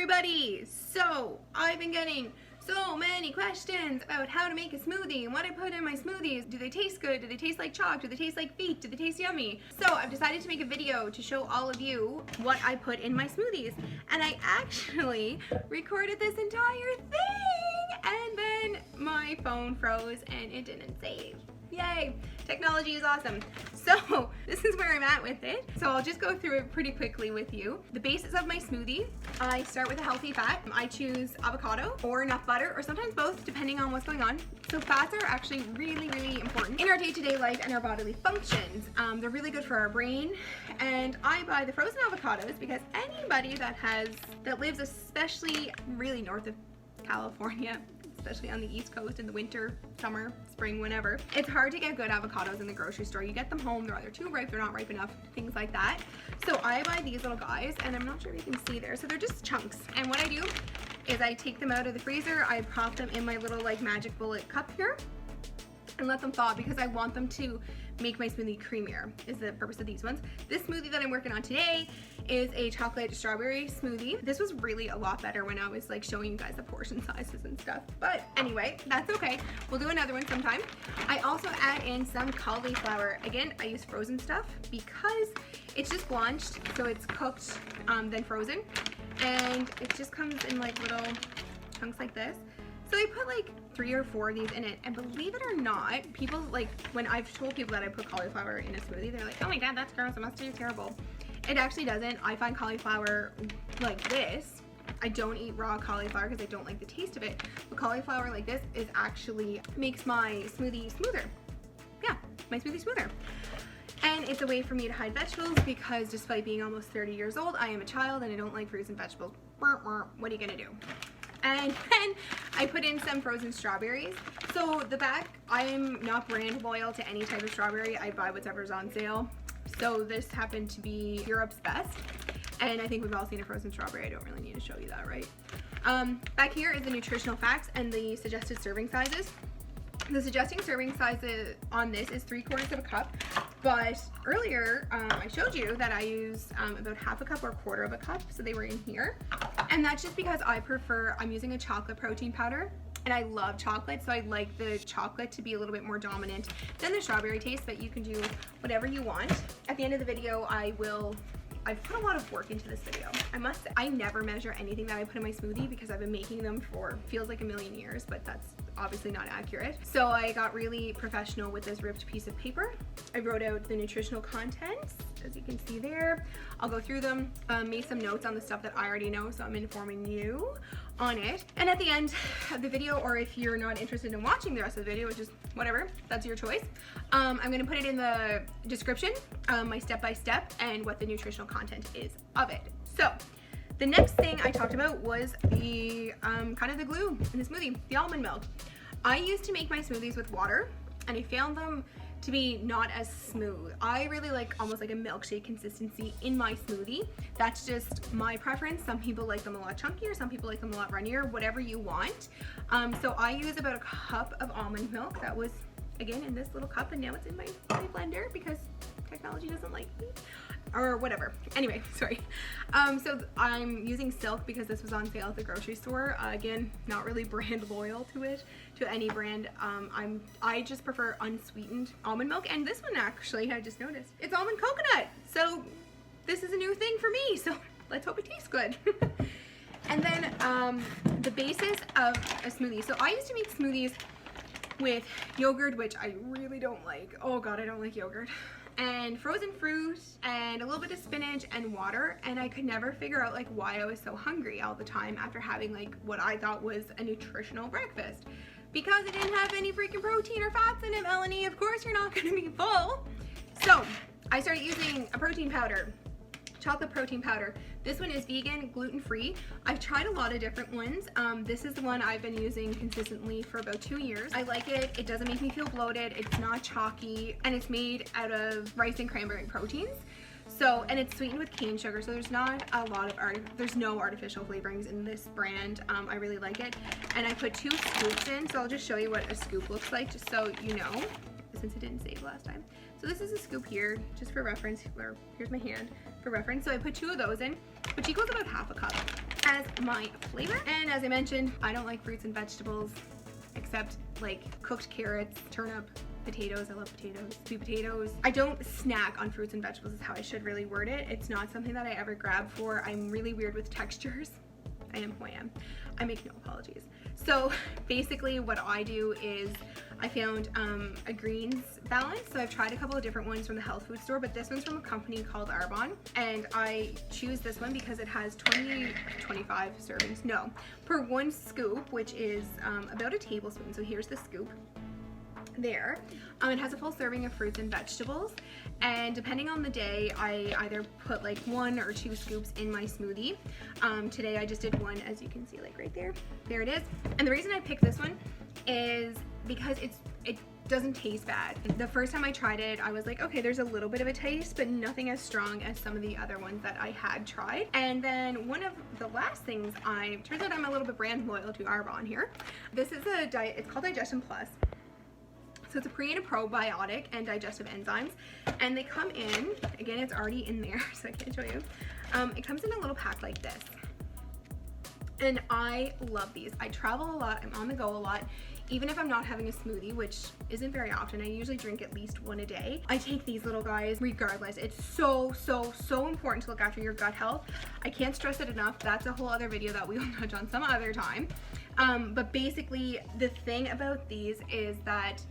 everybody! So, I've been getting so many questions about how to make a smoothie and what I put in my smoothies. Do they taste good? Do they taste like chalk? Do they taste like feet? Do they taste yummy? So I've decided to make a video to show all of you what I put in my smoothies. And I actually recorded this entire thing and then my phone froze and it didn't save. Yay! Technology is awesome. So this is where I'm at with it. So I'll just go through it pretty quickly with you. The basis of my smoothie, I start with a healthy fat. I choose avocado or nut butter or sometimes both depending on what's going on. So fats are actually really, really important in our day-to-day life and our bodily functions. They're really good for our brain. And I buy the frozen avocados because anybody that lives especially really north of California, especially on the East Coast in the winter, summer, spring, whenever. It's hard to get good avocados in the grocery store. You get them home, they're either too ripe, they're not ripe enough, things like that. So I buy these little guys, and I'm not sure if you can see there. So they're just chunks. And what I do is I take them out of the freezer, I pop them in my little like magic bullet cup here, and let them thaw because I want them to make my smoothie creamier is the purpose of these ones. This smoothie that I'm working on today is a chocolate strawberry smoothie. This was really a lot better when I was like showing you guys the portion sizes and stuff. But anyway, that's okay. We'll do another one sometime. I also add in some cauliflower. Again, I use frozen stuff because it's just blanched, so it's cooked, then frozen. And it just comes in like little chunks like this. So I put like 3 or 4 of these in it, and believe it or not, people like, when I've told people that I put cauliflower in a smoothie, they're like, oh my god, that's gross, it must taste terrible. It actually doesn't. I find cauliflower like this. I don't eat raw cauliflower because I don't like the taste of it, but cauliflower like this is actually makes my smoothie smoother. Yeah, my smoothie smoother. And it's a way for me to hide vegetables because despite being almost 30 years old, I am a child and I don't like fruits and vegetables. What are you gonna do? And then I put in some frozen strawberries. So the back, I am not brand loyal to any type of strawberry. I buy whatever's on sale. So this happened to be Europe's Best. And I think we've all seen a frozen strawberry. I don't really need to show you that, right? Back here is the nutritional facts and the suggested serving sizes. The suggesting serving sizes on this is 3/4 of a cup. But earlier, I showed you that I use about 1/2 cup or 1/4 of a cup, so they were in here. And that's just because I'm using a chocolate protein powder, and I love chocolate, so I like the chocolate to be a little bit more dominant than the strawberry taste, but you can do whatever you want. At the end of the video, I've put a lot of work into this video. I must say, I never measure anything that I put in my smoothie because I've been making them for feels like a million years, but that's obviously not accurate. So I got really professional with this ripped piece of paper. I wrote out the nutritional contents, as you can see there. I'll go through them, made some notes on the stuff that I already know, so I'm informing you on it. And at the end of the video, or if you're not interested in watching the rest of the video, which is whatever, that's your choice, I'm gonna put it in the description, my step-by-step and what the nutritional content is of it. So the next thing I talked about was the kind of the glue in the smoothie, the almond milk. I used to make my smoothies with water and I found them to be not as smooth. I really like almost like a milkshake consistency in my smoothie. That's just my preference. Some people like them a lot chunkier, some people like them a lot runnier, whatever you want. So I use about 1 cup of almond milk. That was, again, in this little cup, and now it's in my blender because technology doesn't like me. Or whatever. Anyway, sorry. So I'm using Silk because this was on sale at the grocery store. Again, not really brand loyal to any brand. I just prefer unsweetened almond milk. And this one actually, I just noticed, it's almond coconut. So this is a new thing for me. So let's hope it tastes good. And then the basis of a smoothie. So I used to make smoothies with yogurt, which I really don't like. Oh God, I don't like yogurt. And frozen fruit and a little bit of spinach and water, and I could never figure out like why I was so hungry all the time after having like what I thought was a nutritional breakfast, because it didn't have any freaking protein or fats in it, Melanie. Of course you're not gonna be full. So I started using a protein powder, chocolate protein powder. This one is vegan, gluten-free. I've tried a lot of different ones. This is the one I've been using consistently for about 2 years. I like it. It doesn't make me feel bloated. It's not chalky, and it's made out of rice and cranberry proteins. So, and it's sweetened with cane sugar, so there's not a lot of there's no artificial flavorings in this brand. I really like it. And I put 2 scoops in, so I'll just show you what a scoop looks like, just so you know, since it didn't save last time. So this is a scoop here, just for reference, or here's my hand for reference. So I put 2 of those in, which equals about 1/2 cup. as my flavor. And as I mentioned, I don't like fruits and vegetables except like cooked carrots, turnip, potatoes. I love potatoes, sweet potatoes. I don't snack on fruits and vegetables is how I should really word it. It's not something that I ever grab for. I'm really weird with textures. I am who I am. I make no apologies. So basically what I do is I found a greens balance. So I've tried a couple of different ones from the health food store, but this one's from a company called Arbonne. And I choose this one because it has 25 servings, no, per one scoop, which is about a tablespoon. So here's the scoop. There. It has a full serving of fruits and vegetables, and depending on the day I either put like 1 or 2 scoops in my smoothie. Today I just did 1, as you can see, like right there it is. And the reason I picked this one is because it doesn't taste bad. The first time I tried it, I was like, okay, there's a little bit of a taste, but nothing as strong as some of the other ones that I had tried. And then one of the last things turns out I'm a little bit brand loyal to Arbonne here. This is it's called Digestion Plus. So it's a pre and a probiotic and digestive enzymes, and they come in, again, it's already in there, so I can't show you. It comes in a little pack like this. And I love these. I travel a lot, I'm on the go a lot. Even if I'm not having a smoothie, which isn't very often, I usually drink at least 1 a day. I take these little guys regardless. It's so important to look after your gut health. I can't stress it enough. That's a whole other video that we will touch on some other time. But basically the thing about these is that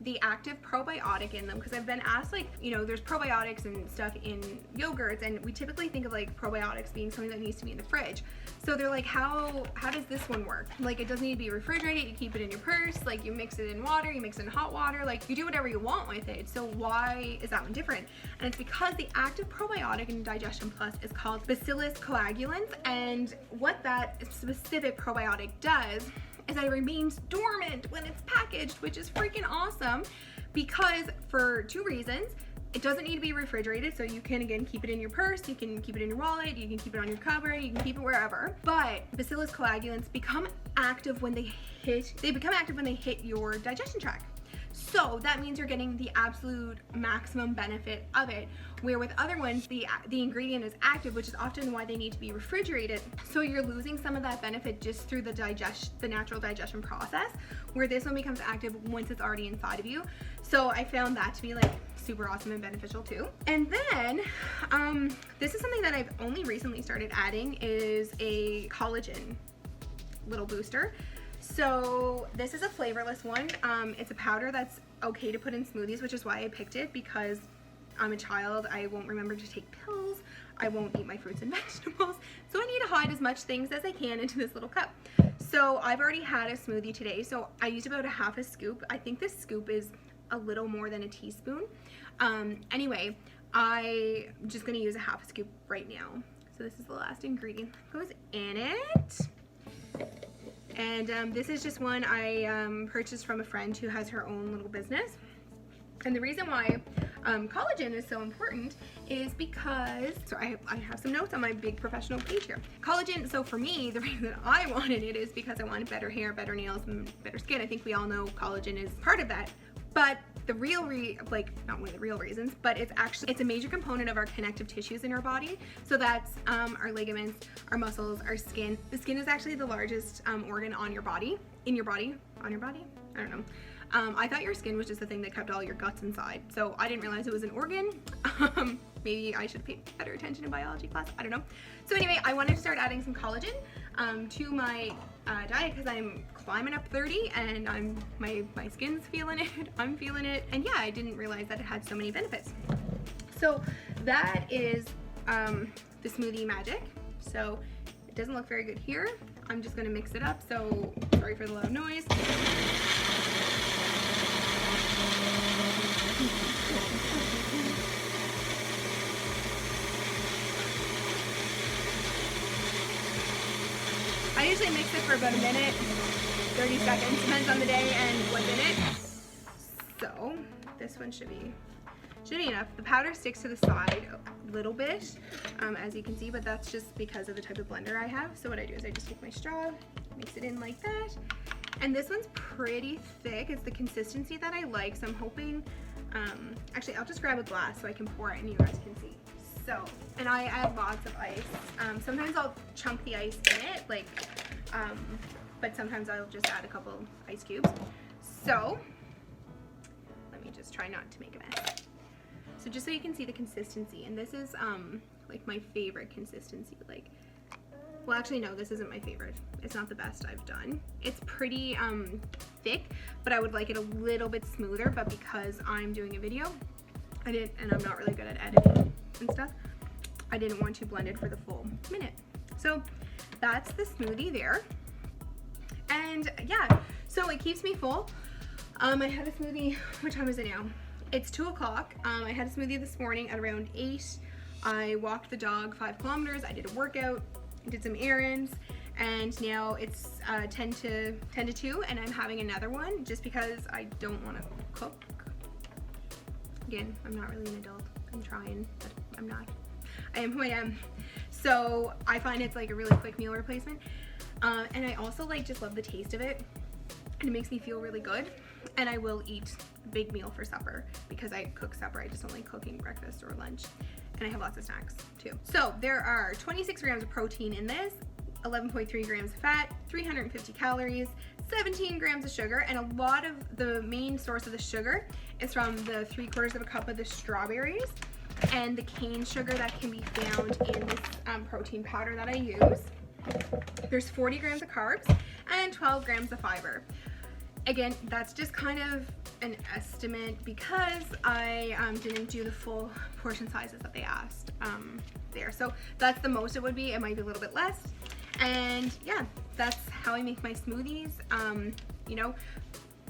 the active probiotic in them, because I've been asked, like, you know, there's probiotics and stuff in yogurts, and we typically think of like probiotics being something that needs to be in the fridge. So they're like, how does this one work? Like, it doesn't need to be refrigerated, you keep it in your purse, like you mix it in water, you mix it in hot water, like you do whatever you want with it. So why is that one different? And it's because the active probiotic in Digestion Plus is called Bacillus coagulans, and what that specific probiotic does is that it remains dormant when it's packaged, which is freaking awesome, because for 2 reasons. It doesn't need to be refrigerated, so you can, again, keep it in your purse, you can keep it in your wallet, you can keep it on your cover, you can keep it wherever. But Bacillus coagulans become active when they hit your digestion tract. So that means you're getting the absolute maximum benefit of it, where with other ones, the ingredient is active, which is often why they need to be refrigerated. So you're losing some of that benefit just through the natural digestion process, where this one becomes active once it's already inside of you. So I found that to be like super awesome and beneficial too. And then this is something that I've only recently started adding, is a collagen little booster. So this is a flavorless one. It's a powder that's okay to put in smoothies, which is why I picked it, because I'm a child. I won't remember to take pills. I won't eat my fruits and vegetables. So I need to hide as much things as I can into this little cup. So I've already had a smoothie today. So I used about a half a scoop. I think this scoop is a little more than a teaspoon. Anyway, I'm just gonna use a half a scoop right now. So this is the last ingredient that goes in it. And this is just one I purchased from a friend who has her own little business. And the reason why collagen is so important is because, so I have some notes on my big professional page here. Collagen, so for me, the reason I wanted it is because I wanted better hair, better nails, and better skin. I think we all know collagen is part of that. But the real, not one of the real reasons, but it's a major component of our connective tissues in our body. So that's our ligaments, our muscles, our skin. The skin is actually the largest organ on your body, on your body? I don't know. I thought your skin was just the thing that kept all your guts inside. So I didn't realize it was an organ. Maybe I should pay better attention in biology class. I don't know. So anyway, I wanted to start adding some collagen to my diet because I'm climbing up 30 and my skin's feeling it. I'm feeling it. And yeah, I didn't realize that it had so many benefits. So that is the smoothie magic. So it doesn't look very good here. I'm just gonna mix it up. So sorry for the loud noise. I usually mix it for about a minute, 30 seconds, depends on the day and what's in it. So this one should be enough. The powder sticks to the side a little bit, as you can see, but that's just because of the type of blender I have. So what I do is I just take my straw, mix it in like that. And this one's pretty thick. It's the consistency that I like, so I'm hoping, actually I'll just grab a glass so I can pour it and you guys can see. So, and I add lots of ice. Sometimes I'll chunk the ice in it, like, but sometimes I'll just add a couple ice cubes. So, let me just try not to make a mess. So just so you can see the consistency, and this is like my favorite consistency. Like, well, actually no, this isn't my favorite. It's not the best I've done. It's pretty thick, but I would like it a little bit smoother, but because I'm doing a video, and I'm not really good at editing and stuff, I didn't want to blend it for the full minute. So that's the smoothie there. And yeah, so it keeps me full. I had a smoothie, what time is it now? It's 2 o'clock. I had a smoothie this morning at around 8. I walked the dog 5 kilometers. I did a workout, did some errands, and now it's 10 to 2, and I'm having another one just because I don't want to cook. Again, I'm not really an adult. I'm trying, but I'm not. I am who I am. So I find it's like a really quick meal replacement. And I also like just love the taste of it. And it makes me feel really good. And I will eat a big meal for supper because I cook supper. I just don't like cooking breakfast or lunch. And I have lots of snacks too. So there are 26 grams of protein in this, 11.3 grams of fat, 350 calories, 17 grams of sugar, and a lot of the main source of the sugar is from the 3/4 cup of the strawberries and the cane sugar that can be found in this protein powder that I use. There's 40 grams of carbs and 12 grams of fiber. Again, that's just kind of an estimate because I didn't do the full portion sizes that they asked there. So that's the most it would be. It might be a little bit less. And yeah, that's how I make my smoothies. You know,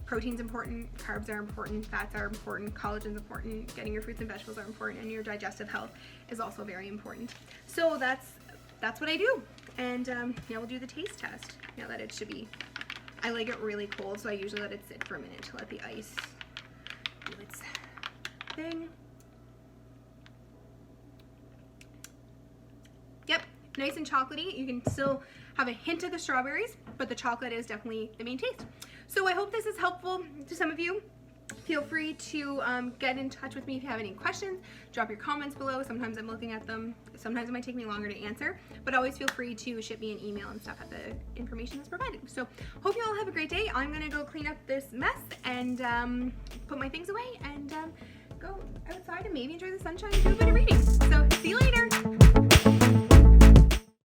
protein's important, carbs are important, fats are important, collagen's important, getting your fruits and vegetables are important, and your digestive health is also very important. So that's what I do. And yeah, we'll do the taste test now that it should be. I like it really cold, so I usually let it sit for a minute to let the ice do its thing. Yep, nice and chocolatey. You can still have a hint of the strawberries, but the chocolate is definitely the main taste. So I hope this is helpful to some of you. Feel free to get in touch with me if you have any questions. Drop your comments below. Sometimes I'm looking at them. Sometimes it might take me longer to answer, but always feel free to ship me an email and stuff at the information that's provided. So hope you all have a great day. I'm gonna go clean up this mess and put my things away and go outside and maybe enjoy the sunshine and do a bit of reading. So see you later.